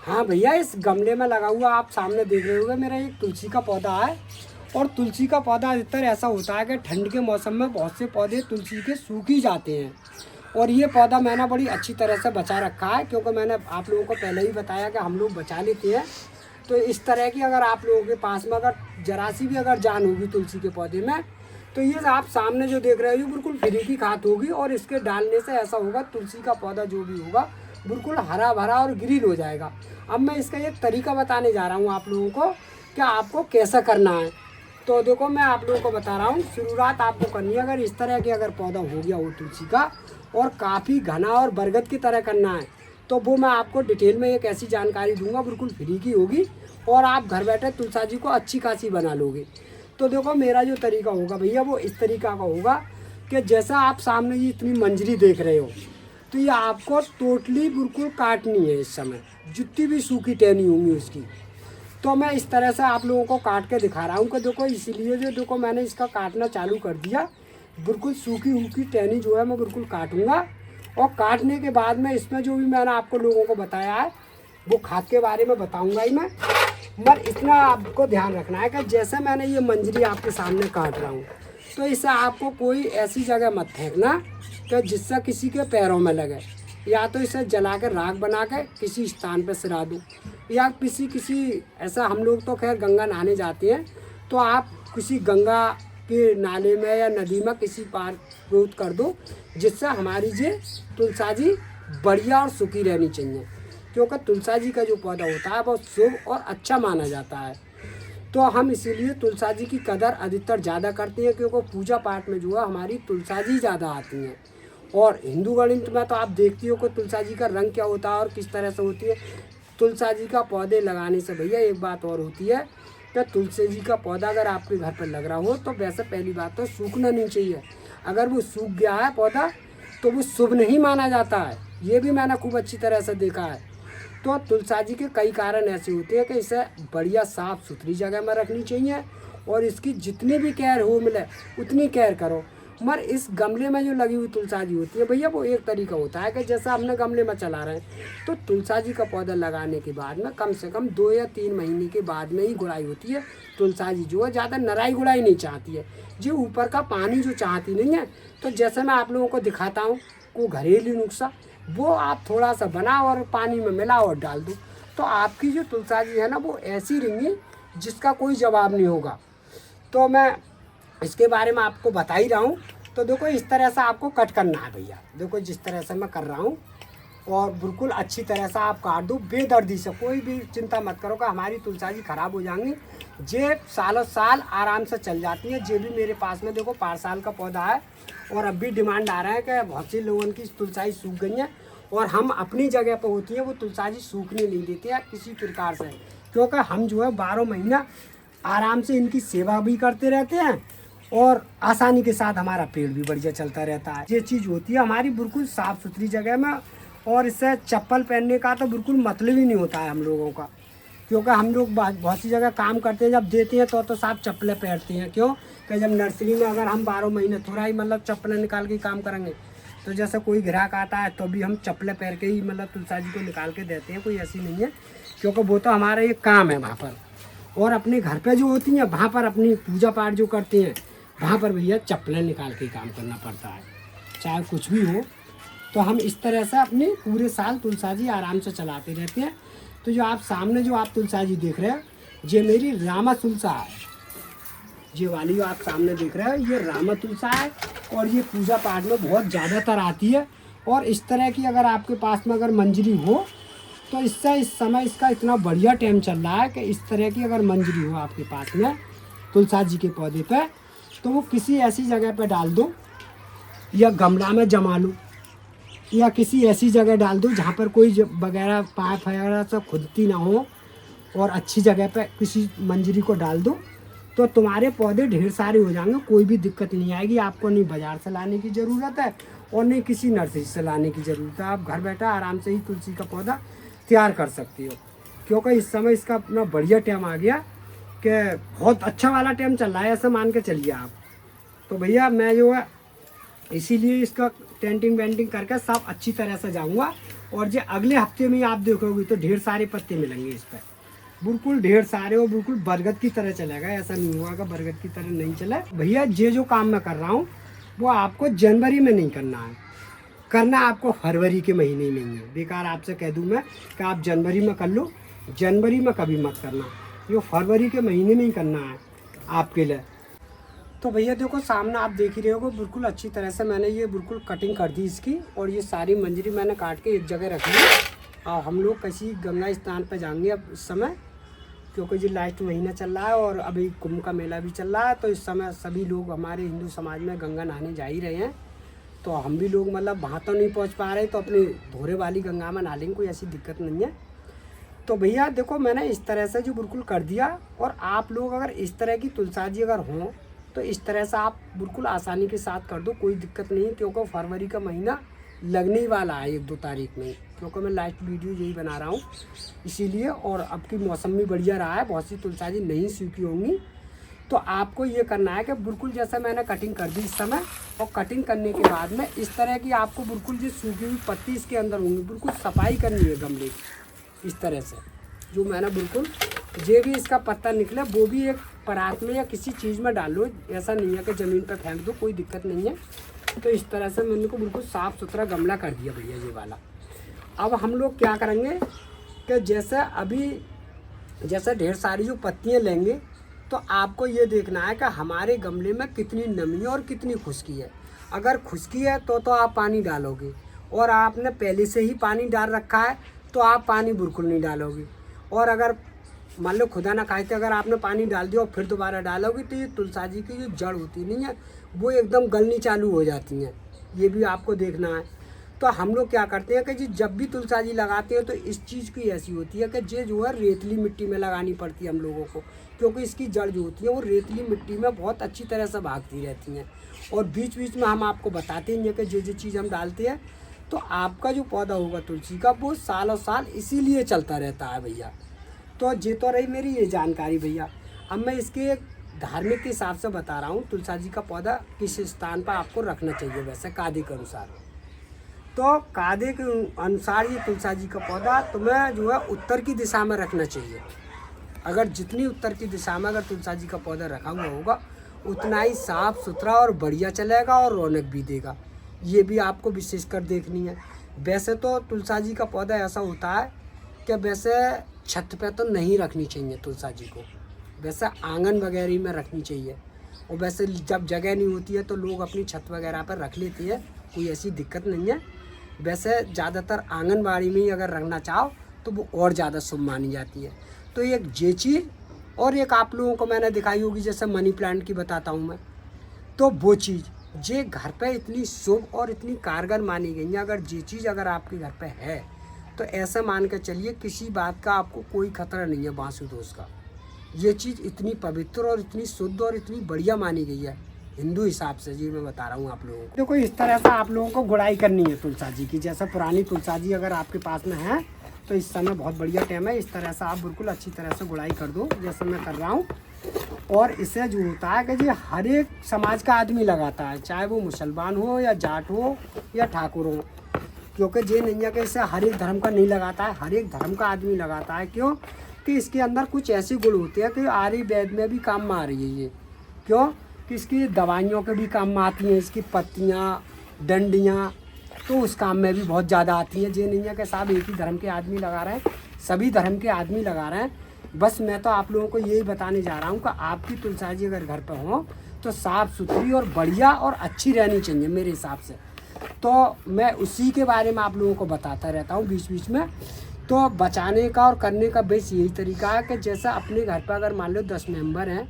हाँ भैया, इस गमले में लगा हुआ आप सामने देख रहे होंगे, मेरा एक तुलसी का पौधा है। और तुलसी का पौधा अधिकतर ऐसा होता है कि ठंड के मौसम में बहुत से पौधे तुलसी के सूख ही जाते हैं। और ये पौधा मैंने बड़ी अच्छी तरह से बचा रखा है, क्योंकि मैंने आप लोगों को पहले ही बताया कि हम लोग बचा लेते हैं। तो इस तरह की अगर आप लोगों के पास में अगर जरा सी भी अगर जान होगी तुलसी के पौधे में, तो ये आप सामने जो देख रहे हो बिल्कुल फ्री की खाद होगी। और इसके डालने से ऐसा होगा, तुलसी का पौधा जो भी होगा बिल्कुल हरा भरा और ग्रीन हो जाएगा। अब मैं इसका एक तरीका बताने जा रहा हूँ आप लोगों को कि आपको कैसा करना है। तो देखो, मैं आप लोगों को बता रहा हूँ, शुरुआत आपको करनी है अगर इस तरह के अगर पौधा हो गया हो तुलसी का और काफ़ी घना और बरगद की तरह करना है, तो वो मैं आपको डिटेल में एक ऐसी जानकारी दूंगा, बिल्कुल फ्री की होगी और आप घर बैठे तुलसा जी को अच्छी खासी बना लोगे। तो देखो, मेरा जो तरीका होगा भैया वो इस तरीका का होगा कि जैसा आप सामने ये इतनी मंजरी देख रहे हो, तो ये आपको टोटली बिल्कुल काटनी है। इस समय जितनी भी सूखी टहनी होंगी उसकी, तो मैं इस तरह से आप लोगों को काट के दिखा रहा हूँ कि देखो, इसीलिए जो देखो मैंने इसका काटना चालू कर दिया। बिल्कुल सूखी सूखी टहनी जो है मैं बिल्कुल काटूँगा। और काटने के बाद में इसमें जो भी मैंने आपको लोगों को बताया है वो खाद के बारे में बताऊँगा ही मैं। मगर इतना आपको ध्यान रखना है कि जैसे मैंने ये मंजरी आपके सामने काट रहा हूँ, तो इसे आपको कोई ऐसी जगह मत फेंकना कि जिससे किसी के पैरों में लगे। या तो इसे जला कर राख बना के किसी स्थान पर सिरा दो, या किसी ऐसा, हम लोग तो खैर गंगा नहाने जाते हैं, तो आप किसी गंगा के नाले में या नदी में किसी पार रोध कर दो, जिससे हमारी ये तुलसा जी बढ़िया और सुखी रहनी चाहिए। क्योंकि तुलसा जी का जो पौधा होता है बहुत शुभ और अच्छा माना जाता है। तो हम इसीलिए तुलसा जी की कदर अधिकतर ज़्यादा करते हैं, क्योंकि पूजा पाठ में जो है हमारी तुलसा जी ज़्यादा आती हैं। और हिंदू गणित में तो आप देखती हो कि तुलसा जी का रंग क्या होता है और किस तरह से होती है। तुलसा जी का पौधे लगाने से भैया एक बात और होती है कि तुलसी जी का पौधा अगर आपके घर पर लग रहा हो, तो वैसे पहली बात तो सूखना नहीं चाहिए। अगर वो सूख गया है पौधा तो वो शुभ नहीं माना जाता है। ये भी मैंने खूब अच्छी तरह से देखा है। तो तुलसा जी के कई कारण ऐसे होते हैं कि इसे बढ़िया साफ़ सुथरी जगह में रखनी चाहिए, और इसकी जितनी भी केयर हो मिले उतनी केयर करो। मगर इस गमले में जो लगी हुई तुलसा जी होती है भैया, वो एक तरीका होता है कि जैसा हमने गमले में चला रहे हैं, तो तुलसा जी का पौधा लगाने के बाद में कम से कम 2 या 3 महीने के बाद में ही गुड़ाई होती है। तुलसा जी जो है ज़्यादा नराई गुड़ाई नहीं चाहती है, जो ऊपर का पानी जो चाहती नहीं है। तो जैसे मैं आप लोगों को दिखाता हूँ को घरेलू नुस्खा, वो आप थोड़ा सा बनाओ और पानी में मिलाओ और डाल दो, तो आपकी जो तुलसा जी है ना वो ऐसी रहेंगी जिसका कोई जवाब नहीं होगा। तो मैं इसके बारे में आपको बता ही रहा हूँ। तो देखो, इस तरह से आपको कट करना है भैया, देखो जिस तरह से मैं कर रहा हूँ, और बिल्कुल अच्छी तरह से आप काट दो बेदर्दी से। कोई भी चिंता मत करो कि हमारी तुलसा जी खराब हो जाएंगी, जे सालों साल आराम से चल जाती है। जे भी मेरे पास में देखो 5 साल का पौधा है, और अब भी डिमांड आ रहा है कि बहुत से लोगों की तुलसाई सूख गई है, और हम अपनी जगह पर होती है वो तुलसाई सूखने नहीं देते हैं किसी प्रकार से। क्योंकि हम जो है 12 महीना आराम से इनकी सेवा भी करते रहते हैं, और आसानी के साथ हमारा पेड़ भी बढ़िया चलता रहता है। ये चीज़ होती है हमारी बिल्कुल साफ़ सुथरी जगह में। और इससे चप्पल पहनने का तो बिल्कुल मतलब ही नहीं होता है हम लोगों का, क्योंकि हम लोग बहुत सी जगह काम करते हैं, जब देते हैं तो साफ चप्पलें पहनते हैं। क्यों कि जब नर्सरी में अगर हम 12 महीने थोड़ा ही मतलब चप्पलें निकाल के काम करेंगे, तो जैसे कोई ग्राहक आता है तो भी हम चप्पलें पहन के ही मतलब तुलसा जी को निकाल के देते हैं, कोई ऐसी नहीं है। क्योंकि वो तो हमारा एक काम है वहाँ पर। और अपने घर पे जो होती हैं वहाँ पर अपनी पूजा पाठ जो करते हैं, वहाँ पर भैया चप्पलें निकाल के काम करना पड़ता है, चाहे कुछ भी हो। तो हम इस तरह से अपनी पूरे साल तुलसा जी आराम से चलाते रहते हैं। तो जो आप सामने जो आप तुलसा जी देख रहे हैं, ये मेरी रामा तुलसा है। ये वाली जो आप सामने देख रहे हैं ये रामा तुलसा है, और ये पूजा पाठ में बहुत ज़्यादातर आती है। और इस तरह की अगर आपके पास में अगर मंजरी हो, तो इससे इस समय इसका इतना बढ़िया टाइम चल रहा है कि इस तरह की अगर मंजरी हो आपके पास में तुलसा जी के पौधे पे, तो वो किसी ऐसी जगह पे डाल दो, या गमला में जमा लो, या किसी ऐसी जगह डाल दो जहाँ पर कोई वगैरह पाइप वगैरह सब खुदती ना हो, और अच्छी जगह पे किसी मंजरी को डाल दो, तो तुम्हारे पौधे ढेर सारे हो जाएंगे। कोई भी दिक्कत नहीं आएगी आपको, नहीं बाज़ार से लाने की ज़रूरत है और नहीं किसी नर्सरी से लाने की ज़रूरत है। आप घर बैठा आराम से ही तुलसी का पौधा तैयार कर सकती हो, क्योंकि इस समय इसका अपना बढ़िया टाइम आ गया कि बहुत अच्छा वाला टाइम चल रहा है, ऐसा मान के चलिए आप। तो भैया मैं जो है इसीलिए इसका टेंटिंग वेंटिंग करके सब अच्छी तरह से जाऊँगा, और जो अगले हफ्ते में आप देखोगे तो ढेर सारे पत्ते मिलेंगे इस पर, बिल्कुल ढेर सारे, और बिल्कुल बरगद की तरह चलेगा। ऐसा नहीं होगा कि बरगद की तरह नहीं चला। भैया ये जो काम मैं कर रहा हूँ वो आपको जनवरी में नहीं करना है, करना आपको फरवरी के महीने में ही है। बेकार आपसे कह दूँ मैं कि आप जनवरी में कर लो, जनवरी में कभी मत करना, ये फरवरी के महीने में ही करना है आपके लिए। तो भैया देखो सामने आप देख ही रहे हो, बिल्कुल अच्छी तरह से मैंने ये बिल्कुल कटिंग कर दी इसकी, और ये सारी मंजरी मैंने काट के एक जगह रख ली। और हम लोग किसी गंगा स्नान पर जाएंगे अब इस समय, क्योंकि जो लास्ट महीना चल रहा है और अभी कुंभ का मेला भी चल रहा है। तो इस समय सभी लोग हमारे हिंदू समाज में गंगा नहाने जा ही रहे हैं। तो हम भी लोग मतलब वहाँ तो नहीं पहुँच पा रहे, तो अपनी धोरे वाली गंगा में नहा लेंगे, कोई ऐसी दिक्कत नहीं है। तो भैया देखो मैंने इस तरह से जो बिल्कुल कर दिया, और आप लोग अगर इस तरह की तुलसाजी अगर हों तो इस तरह से आप बिल्कुल आसानी के साथ कर दो, कोई दिक्कत नहीं है। क्योंकि फरवरी का महीना लगने ही वाला है 1-2 तारीख में, क्योंकि मैं लास्ट वीडियो यही बना रहा हूँ इसीलिए। और अब की मौसम भी बढ़िया रहा है, बहुत सी तुलसाजी नहीं सूखी होंगी। तो आपको ये करना है कि बिल्कुल जैसा मैंने कटिंग कर दी इस समय, और कटिंग करने के बाद में इस तरह की आपको बिल्कुल जो सूखी हुई पत्ती इसके अंदर होंगी, बिल्कुल सफाई करनी है गमले की इस तरह से। जो मैंने बिल्कुल जो भी इसका पत्ता निकला वो भी एक परात में या किसी चीज़ में डाल लो, ऐसा नहीं है कि ज़मीन पर फेंक दो, कोई दिक्कत नहीं है। तो इस तरह से मैंने को बिल्कुल साफ़ सुथरा गमला कर दिया भैया ये वाला। अब हम लोग क्या करेंगे कि जैसे ढेर सारी जो पत्तियाँ लेंगे, तो आपको ये देखना है कि हमारे गमले में कितनी नमी है और कितनी खुश्की है। अगर खुश्की है तो आप पानी डालोगे, और आपने पहले से ही पानी डाल रखा है तो आप पानी बिल्कुल नहीं डालोगे। और अगर मान लो खुदा ना खाते अगर आपने पानी डाल दिया और फिर दोबारा डालोगे तो ये तुलसाजी की जो जड़ होती नहीं है वो एकदम गलनी चालू हो जाती हैं, ये भी आपको देखना है। तो हम लोग क्या करते हैं कि जी जब भी तुलसाजी लगाते हैं तो इस चीज़ की ऐसी होती है कि जो है रेतली मिट्टी में लगानी पड़ती है हम लोगों को, क्योंकि इसकी जड़ जो होती है वो रेतली मिट्टी में बहुत अच्छी तरह से भागती रहती हैं। और बीच बीच में हम आपको बताते हैं कि जो चीज़ हम डालते हैं तो आपका जो पौधा होगा तुलसी का वो सालों साल इसीलिए चलता रहता है भैया। तो ये तो रही मेरी ये जानकारी भैया। अब मैं इसके धार्मिक के हिसाब से बता रहा हूँ तुलसाजी का पौधा किस स्थान पर आपको रखना चाहिए। वैसे कादे के अनुसार, तो कादे के अनुसार ये तुलसाजी का पौधा तुम्हें जो है उत्तर की दिशा में रखना चाहिए। अगर जितनी उत्तर की दिशा में अगर तुलसाजी का पौधा रखा हुआ होगा उतना ही साफ़ सुथरा और बढ़िया चलेगा और रौनक भी देगा। ये भी आपको विशेषकर देखनी है। वैसे तो तुलसाजी का पौधा ऐसा होता है कि वैसे छत पे तो नहीं रखनी चाहिए तुलसाजी को, वैसे आंगन वगैरह में रखनी चाहिए। और वैसे जब जगह नहीं होती है तो लोग अपनी छत वगैरह पर रख लेते हैं, कोई ऐसी दिक्कत नहीं है। वैसे ज़्यादातर आंगनबाड़ी में ही अगर रखना चाहो तो वो और ज़्यादा शुभ मानी जाती है। तो एक ये चीज़, और एक आप लोगों को मैंने दिखाई होगी जैसे मनी प्लांट की बताता हूँ मैं, तो वो चीज़ ये घर पे इतनी शुभ और इतनी कारगर मानी गई है। अगर ये चीज़ अगर आपके घर पे है तो ऐसा मान कर चलिए किसी बात का आपको कोई खतरा नहीं है बांसु दोष का। ये चीज़ इतनी पवित्र और इतनी शुद्ध और इतनी बढ़िया मानी गई है हिंदू हिसाब से, जी मैं बता रहा हूँ आप लोगों को। देखो इस तरह से आप लोगों को गुड़ाई करनी है तुलसाजी की। जैसे पुरानी तुलसाजी अगर आपके पास में है तो इस समय बहुत बढ़िया टाइम है, इस तरह से आप बिल्कुल अच्छी तरह से गुड़ाई कर दो जैसे मैं कर रहा हूँ। और इससे जो होता है कि जी हर एक समाज का आदमी लगाता है, चाहे वो मुसलमान हो या जाट हो या ठाकुर हो, क्योंकि ये नहीं है कि इसे हर एक धर्म का नहीं लगाता है, हर एक धर्म का आदमी लगाता है। क्यों कि इसके अंदर कुछ ऐसे गुण होते हैं कि आयुर्वेद में भी काम में आ रही है ये। क्यों कि इसकी दवाइयों के भी काम में आती हैं, इसकी पत्तियाँ डंडियाँ तो उस काम में भी बहुत ज़्यादा आती हैं। ये नहीं है कि साहब एक ही धर्म के आदमी लगा रहे हैं, सभी धर्म के आदमी लगा रहे हैं। बस मैं तो आप लोगों को यही बताने जा रहा हूँ कि आपकी तुलसाजी अगर घर पर हो तो साफ़ सुथरी और बढ़िया और अच्छी रहनी चाहिए मेरे हिसाब से। तो मैं उसी के बारे में आप लोगों को बताता रहता हूँ बीच बीच में। तो बचाने का और करने का बेस यही तरीका है कि जैसा अपने घर पर अगर मान लो 10 मेंबर हैं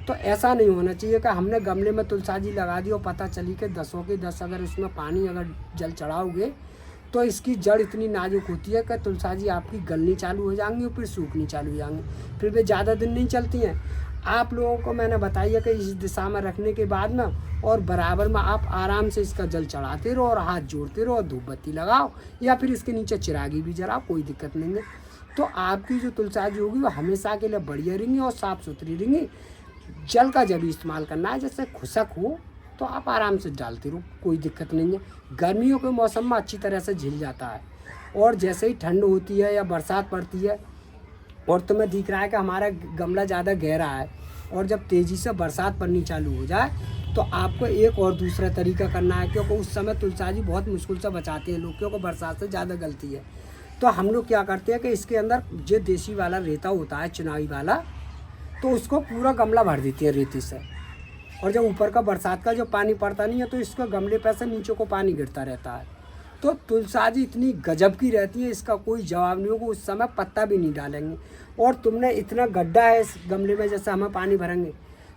तो ऐसा नहीं होना चाहिए कि हमने गमले में तुलसाजी लगा दी और पता चली कि 10 के 10 अगर उसमें पानी अगर जल चढ़ाओगे तो इसकी जड़ इतनी नाजुक होती है कि तुलसाजी आपकी गलनी चालू हो जाएंगी और फिर सूखनी चालू हो जाएंगी, फिर वे ज़्यादा दिन नहीं चलती हैं। आप लोगों को मैंने बताइए कि इस दिशा में रखने के बाद में और बराबर में आप आराम से इसका जल चढ़ाते रहो और हाथ जोड़ते रहो, धूप बत्ती लगाओ या फिर इसके नीचे चिरागी भी जलाओ, कोई दिक्कत नहीं है। तो आपकी जो तुलसाजी होगी वो हमेशा के लिए बढ़िया रहेंगी और साफ़ सुथरी रहेंगी। जल का जब इस्तेमाल करना है, जैसे खुशक हो तो आप आराम से डालते रहो, कोई दिक्कत नहीं है। गर्मियों के मौसम में अच्छी तरह से झिल जाता है और जैसे ही ठंड होती है या बरसात पड़ती है और तुम्हें दिख रहा है कि हमारा गमला ज़्यादा गहरा है और जब तेज़ी से बरसात पड़नी चालू हो जाए तो आपको एक और दूसरा तरीका करना है, क्योंकि उस समय तुलसाजी बहुत मुश्किल से बचाते हैं लोग, क्योंकि बरसात से ज़्यादा गलती है। तो हम लोग क्या करते हैं कि इसके अंदर जो देसी वाला रेता होता है, चुनावी वाला, तो उसको पूरा गमला भर देते हैं रेती से। और जब ऊपर का बरसात का जो पानी पड़ता नहीं है तो इसको गमले पर से नीचे को पानी गिरता रहता है। तो तुलसाजी इतनी गजब की रहती है, इसका कोई जवाब नहीं होगा। उस समय पत्ता भी नहीं डालेंगे। और तुमने इतना गड्ढा है इस गमले में, जैसे हमें पानी भरेंगे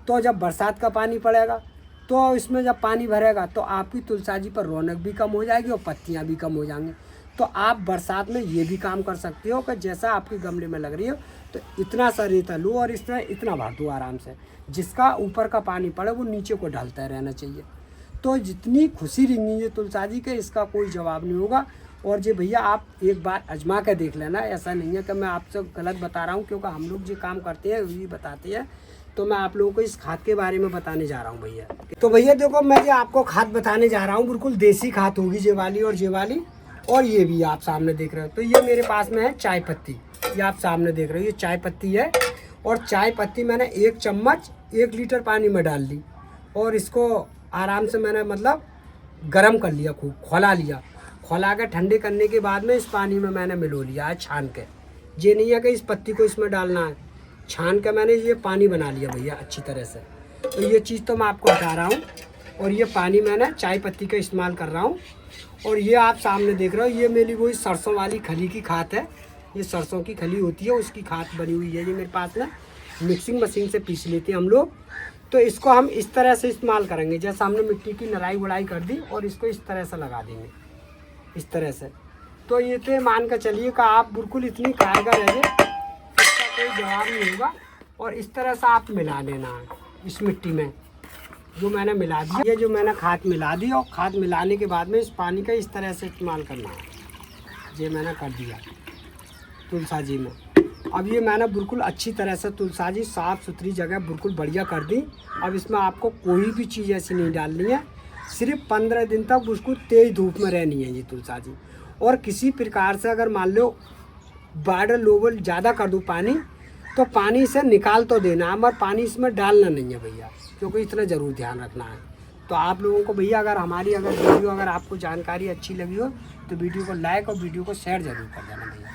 तो जब बरसात का पानी पड़ेगा तो इसमें जब पानी भरेगा तो आपकी तुलसाजी पर रौनक भी कम हो जाएगी और पत्तियां भी कम हो जाएंगी। तो आप बरसात में ये भी काम कर सकते हो कि जैसा आपके गमले में लग रही हो तो इतना सा रेता लो और इस तरह इतना भर दो आराम से, जिसका ऊपर का पानी पड़े वो नीचे को ढलता रहना चाहिए। तो जितनी खुशी रहेंगी ये तुलसाजी के, इसका कोई जवाब नहीं होगा। और जी भैया आप एक बार आजमा कर देख लेना, ऐसा नहीं है कि मैं आपसे गलत बता रहा हूँ, क्योंकि हम लोग जो काम करते हैं वही बताते हैं। तो मैं आप लोगों को इस खाद के बारे में बताने जा रहा हूँ भैया। तो भैया देखो, मैं जो आपको खाद बताने जा रहा हूँ बिल्कुल देसी खाद होगी, ये वाली और ये वाली। और ये भी आप सामने देख रहे हो, तो ये मेरे पास में है चाय पत्ती, ये आप सामने देख रहे हो, ये चाय पत्ती है। और चाय पत्ती मैंने 1 चम्मच 1 लीटर पानी में डाल दी और इसको आराम से मैंने मतलब गरम कर लिया, खूब खौला लिया। खौला के ठंडे करने के बाद में इस पानी में मैंने मिलो लिया है छान के। ये नहीं है कि इस पत्ती को इसमें डालना है, छान के मैंने ये पानी बना लिया भैया अच्छी तरह से। तो ये चीज़ तो मैं आपको बता रहा हूँ। और ये पानी मैंने चाय पत्ती का इस्तेमाल कर रहा हूँ। और ये आप सामने देख रहे हो, ये मेरी वही सरसों वाली खली की खाद है। ये सरसों की खली होती है, उसकी खाद बनी हुई है। ये मेरे पास में मिक्सिंग मशीन से पीस लेते हैं हम लोग। तो इसको हम इस तरह से इस्तेमाल करेंगे, जैसे हमने मिट्टी की नराई वड़ाई कर दी और इसको इस तरह से लगा देंगे, इस तरह से। तो ये तो मान कर चलिए कि आप बिल्कुल इतनी कारगर है, इसका कोई जवाब नहीं होगा। और इस तरह से आप मिला लेना है इस मिट्टी में, जो मैंने मिला दिया। ये जो मैंने खाद मिला दी और खाद मिलाने के बाद में इस पानी का इस तरह से इस्तेमाल करना है। ये मैंने कर दिया तुलसाजी में। अब ये मैंने बिल्कुल अच्छी तरह से तुलसाजी साफ़ सुथरी जगह बिल्कुल बढ़िया कर दी। अब इसमें आपको कोई भी चीज़ ऐसी नहीं डालनी है, सिर्फ 15 दिन तक उसको तेज़ धूप में रहनी है ये तुलसाजी। और किसी प्रकार से अगर मान लो वाटर लेवल ज़्यादा कर दूँ पानी, तो पानी से निकाल तो देना, मगर पानी इसमें डालना नहीं है भैया, क्योंकि इतना ज़रूर ध्यान रखना है। तो आप लोगों को भैया अगर हमारी वीडियो अगर आपको जानकारी अच्छी लगी हो तो वीडियो को लाइक और वीडियो को शेयर ज़रूर कर देना भैया।